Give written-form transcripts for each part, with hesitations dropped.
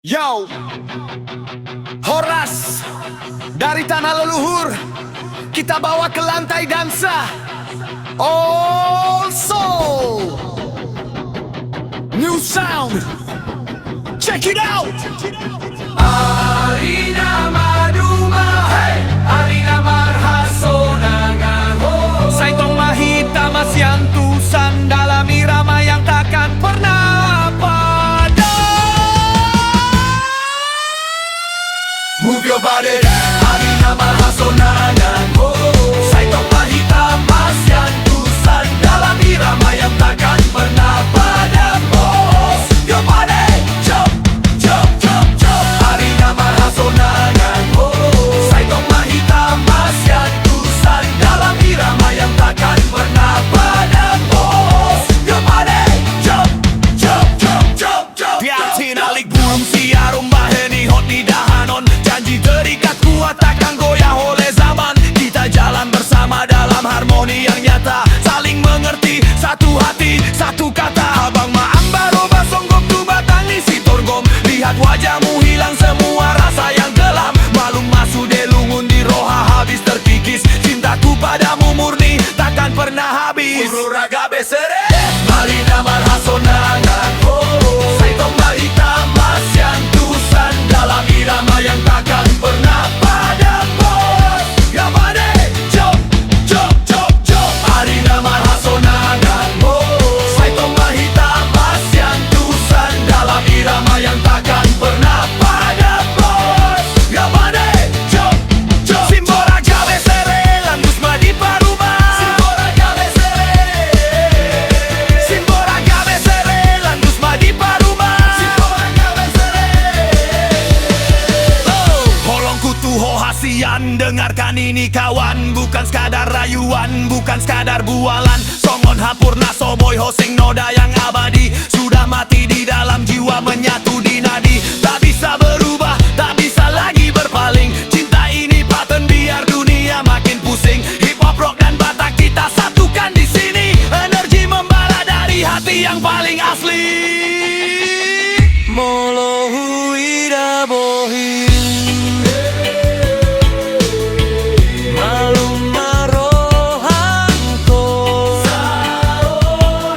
Yo, Horas dari tanah leluhur kita bawa ke lantai dansa. Old soul, new sound, check it out. Arina Maduma, hey, Arina Marhasonangan, oh. Saitong mahita masyantusan dalam irama yang takkan pernah padam. Move your body, Arina Marhasonangan, oh. Saitong mahita masyantusan dalam irama yang takkan pernah padam. Oh, your body, jump, jump, jump, jump. Arina Marhasonangan, oh. Saitong mahita masyantusan dalam irama yang takkan pernah padam. Oh, your body, jump, jump, jump, jump, jump. Piatin alik burung siarum baheni hot di dahanon. Janji terikat kuat takkan goyah oleh zaman. Kita jalan bersama dalam harmoni yang nyata, saling mengerti, satu hati, satu kata. Abang maambaro basonggom tu batang ni si torgom. Lihat wajahmu hilang semua rasa yang kelam. Malum masuk delungun di roha habis terkikis. Cintaku padamu murni takkan pernah habis. Ururaga besere Arina Marhasonangan, oh. Saitong mahita masyantusan dalam irama yang takkan pernah padam. Oh, your body, jump, jump, jump, jump. Arina Marhasonangan, oh. Saitong mahita masyantusan dalam irama yang takkan pernah padam. Oh, your body, jump, jump. Simboraga besere landus madi paruma. Simboraga besere, Simboraga besere landus madi paruma. Simboraga besere, oh. Holongku tuho hasian, dengarkan ini kawan. Bukan sekadar rayuan, bukan sekadar bualan. Songon hapurna soboy hosing noda yang abadi. Sudah mati di dalam jiwa, menyatu di nadi. Tak bisa berubah, tak bisa lagi berpaling. Cinta ini paten biar dunia makin pusing. Hip hop, rock dan batak kita satukan di sini. Energi membara dari hati yang paling asli. Molo huida bohin malum marohanko saonari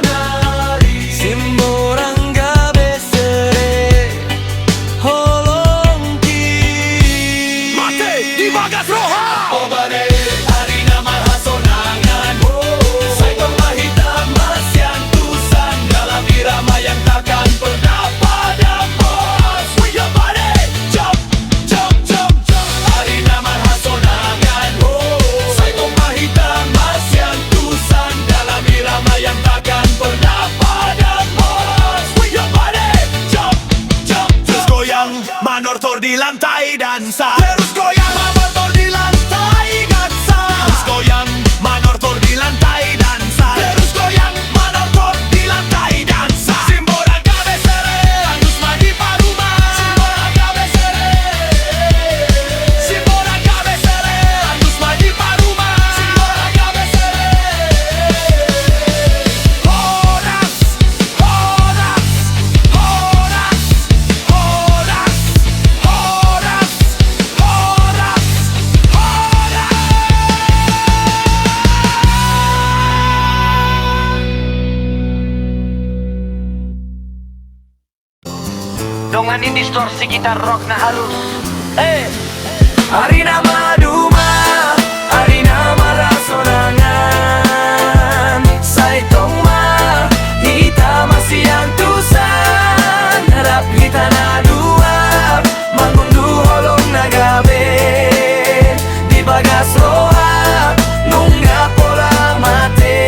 simborangga besere holongki mate di bagas roha. Obane Arina Marhasonangan, oh. Saitong mahita masyantusan dalam irama yang takkan pernah padam. Oh, swing your body, jump, jump, jump, jump. Arina Marhasonangan, oh. Saitong mahita masyantusan dalam irama yang takkan pernah padam. Oh, swing your body, jump, jump, jump. Terus goyang manortor di lantai dansa. Terus goyang manortor di lantai dansa. Terus goyang manortor di lantai dansa. Terus goyang manortor di lantai dansa. Simboraga besere landus madi paruma. Simboraga besere, Simboraga besere landus madi paruma. Simboraga besere. Horas, horas, horas, horas, horas, horas, horas. Donganin distorsi gitar rock na halus. Arina Maduma, Arina Marhasonangan, Saitong mahita masyantusan harap kita na dua mangundu holong nagabe di bagas roha nungga pola mate.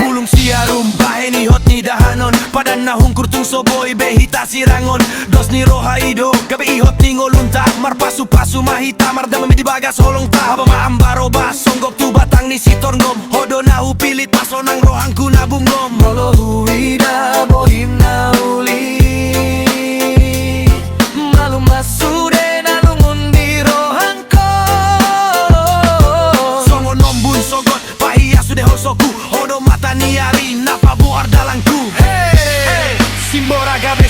Pulung siarum baheni hot ni dahanon pada nahung kurtung soboy behita sirangon dos ni roha ido gabe ihot ni ngolunta mar pasu pasu mahita mar damami di bagas holong ta haba maambaro basonggok tu batang ni si torngom hodo nahu pilit pasonang rohangku nabunggom molo huida bohim nauli malum masude nalungun di rohangko songo nombun sogot pahia sude hosoku hodo mata ni ari napa buar dalangku. Hey,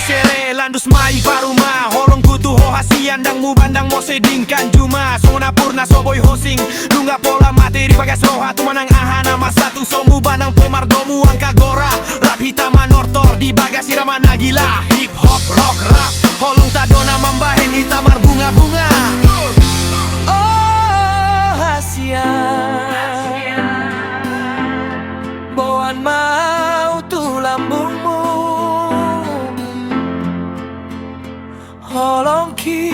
sere landus mai baruma holong kutu ho hasian dang mu bandang mo sedingkan juma sona purna soboy hosing lunga pola materi bagas roha tu manang ahana masatu somu bandang pemardomu angka gora rap hitam manortor di bagas irama nagila hip hop rock rap holong tadona mambahin hitamar bunga-bunga oh hasian boan mau tu lambungmu holong ki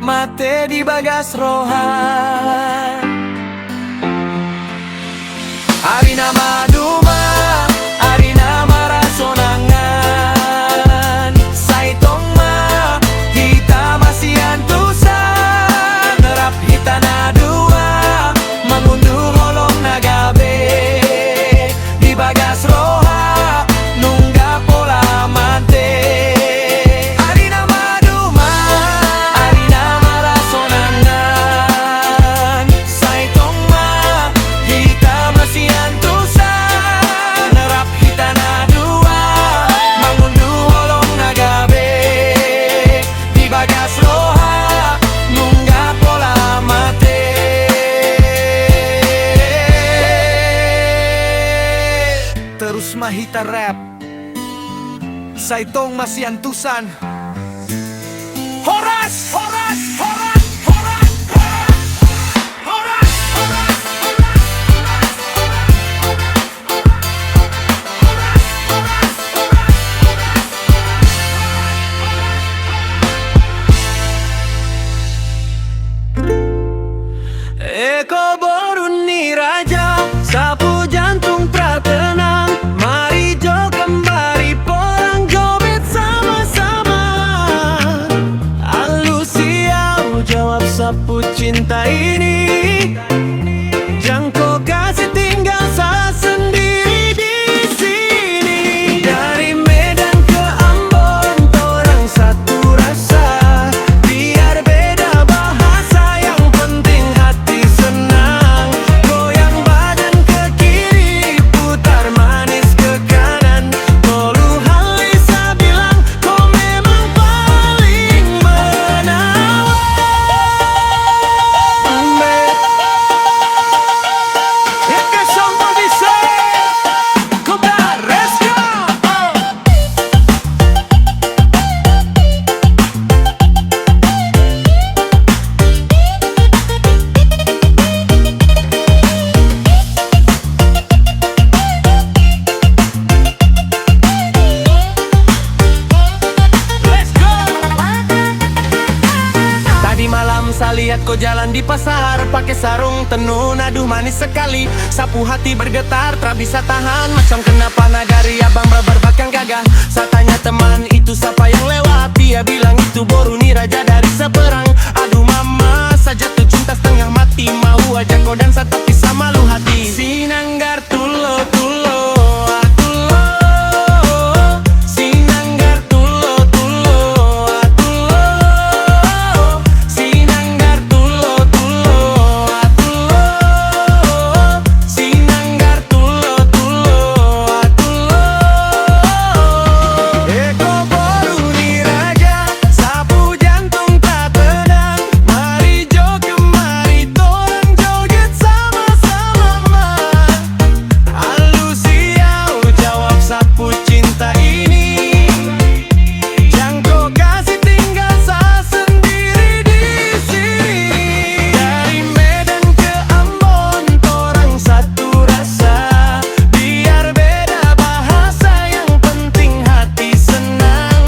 mate di bagas rohan Arina maduma Arina marasonangan Saitong ma kita masih antusan Rap hitana dua mengunduh holong nagabe di bagas roha nungga pola mate Arina maduma Arina marasonangan Saitong ma kita masih antusan Rap hitana dua mengunduh holong nagabe di bagas roha nungga pola mate terus mahita rap Saitong masih antusan Horas Horas Horas Horas Horas Horas Eko boruni raja sapu jantung pratenang mari jo kembali porang joget sama-sama Alusiau jawab sapu cinta ini Jangko kasih tinggal saya sendiri di sini dari Medan ke Ambon torang satu rasa biar beda bahasa yang penting hati senang goyang badan ke kiri putar manis ke kanan Tolu Halisa bilang kau memang paling menawan Ya que somos dice Cobra Resca Let's go Tadi malam saya lihat kau jalan di pasar pakai sarung tenun aduh manis sekali sapu hati bergetar tak bisa tahan macam kenapa nagari abang berbakan gagah saya tanya teman itu siapa yang lewat dia bilang itu boruni raja dari seberang aduh mama saya jatuh cinta setengah mati mau ajak kau dansa tapi sama lu hati Sinanggar tulo tulo atulo Sinanggar tulo tulo atulo Sinanggar tulo tulo atulo Sinanggar tulo tulo atulo Eko boruni raja sapu jantung tak tenang mari jo kemari torang joget sama-sama Alusiau jawab sapu cinta ini Jangko kasih tinggal saya sendiri di sini dari Medan ke Ambon torang satu rasa biar beda bahasa yang penting hati senang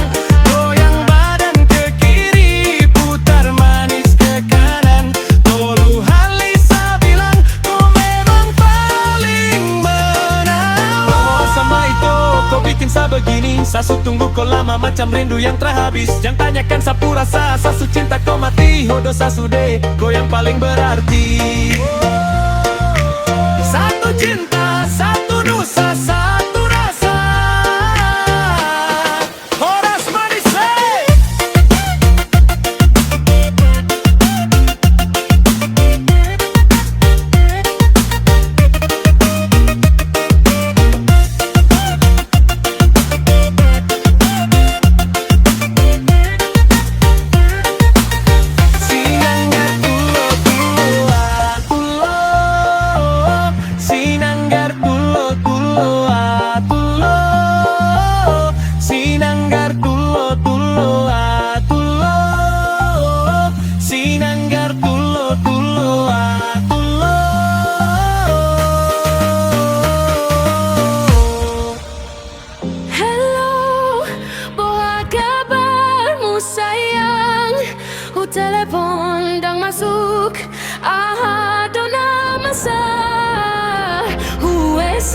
goyang badan ke kiri putar manis ke kanan Tolu Halisa bilang kau memang paling menawan sama itu kau bikin saya begini Sasu tunggu kau lama macam rindu yang terhabis Jangan tanyakan sapu rasa Sasu cinta kau mati Hodo sasude kau yang paling berarti Satu cinta, satu nusa, satu rasa Horas manis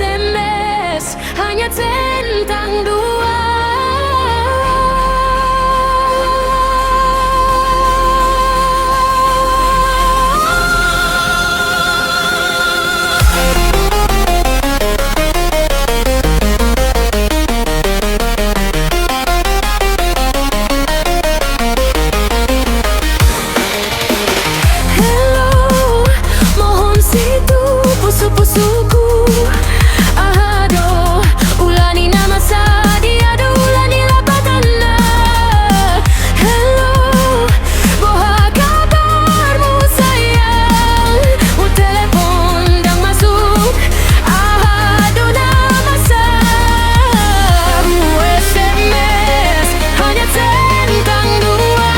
SMS hanya tentang dua. Pusuku ahado ulani nama sadia ulani lapatana. Hello, boha kabarmu sayang. Telepon dang masuk ahado nama samu. SMS hanya tentang dua.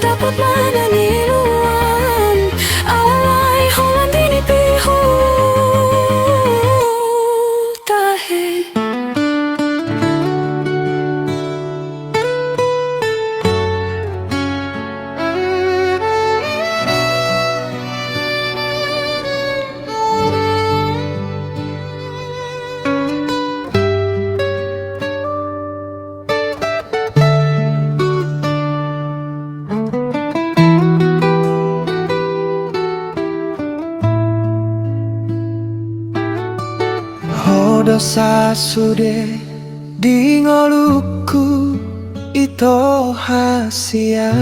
Dapat mana niluan alay holan dinipiho tahe. Dosa sude di ngoluku ito hasia.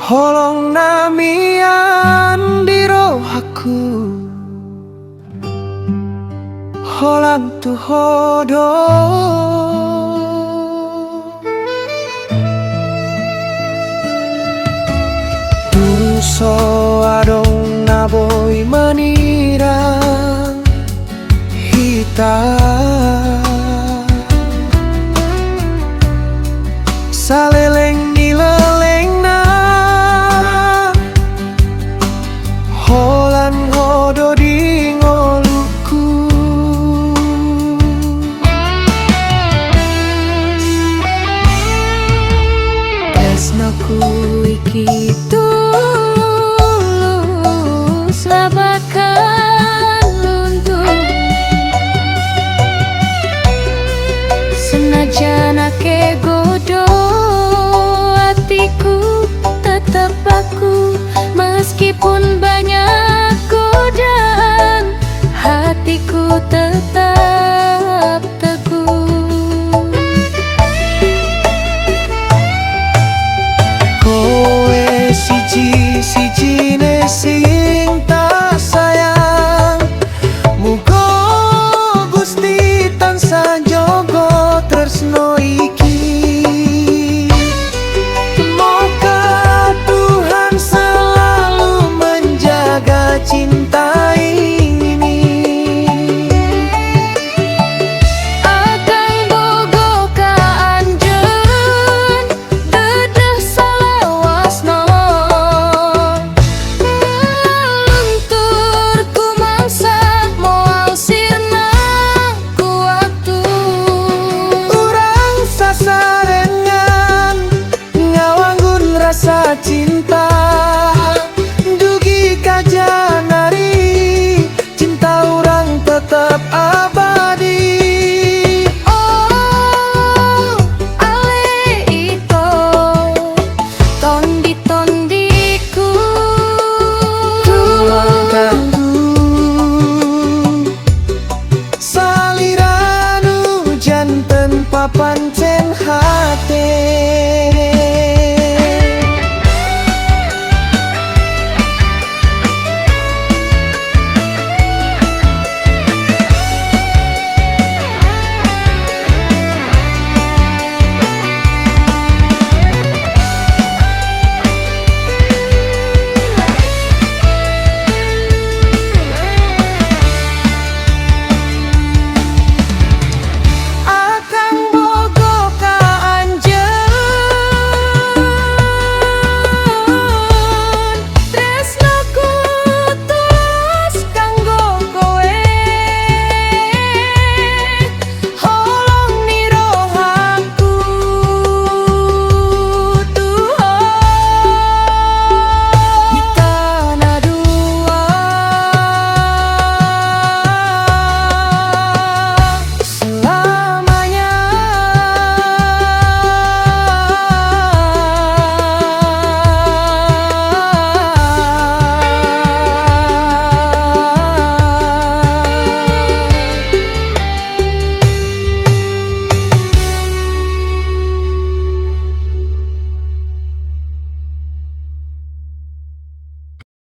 Holong namian di rohaku holang tu hodo. So adong naboy manira hita saleleng nileleng na holan hodo